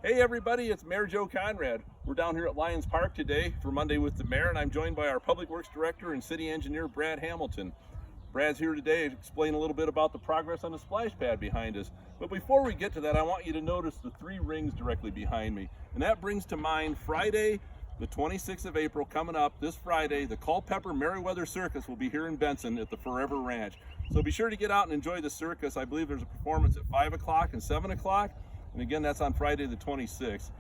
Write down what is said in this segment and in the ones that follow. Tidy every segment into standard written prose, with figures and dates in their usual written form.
Hey everybody, it's Mayor Joe Konrad. We're down here at Lions Park today for Monday with the Mayor, and I'm joined by our Public Works Director and City Engineer, Brad Hamilton. Brad's here today to explain a little bit about the progress on the splash pad behind us. But before we get to that, I want you to notice the three rings directly behind me. And that brings to mind Friday, the 26th of April, coming up this Friday. The Culpeper Merriweather Circus will be here in Benson at the Forever Ranch. So be sure to get out and enjoy the circus. I believe there's a performance at 5 o'clock and 7 o'clock. And again, that's on Friday the 26th.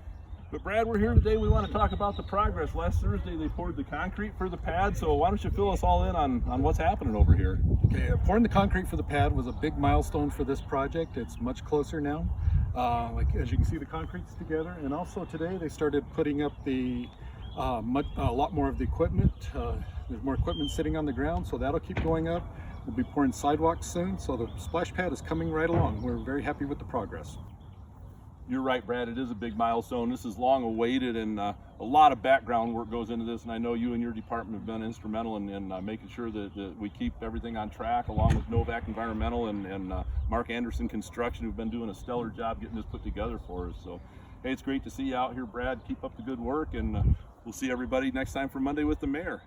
But Brad, we're here today. We want to talk about the progress. Last Thursday, they poured the concrete for the pad. So why don't you fill us all in on what's happening over here? Okay, pouring the concrete for the pad was a big milestone for this project. It's much closer now. Like as you can see, the concrete's together. And also today, they started putting up a lot more of the equipment. There's more equipment sitting on the ground, so that'll keep going up. We'll be pouring sidewalks soon. So the splash pad is coming right along. We're very happy with the progress. You're right, Brad. It is a big milestone. This is long awaited, and a lot of background work goes into this. And I know you and your department have been instrumental in making sure that we keep everything on track, along with Novak Environmental and Mark Anderson Construction, who've been doing a stellar job getting this put together for us. So, hey, it's great to see you out here, Brad. Keep up the good work, and we'll see everybody next time for Monday with the Mayor.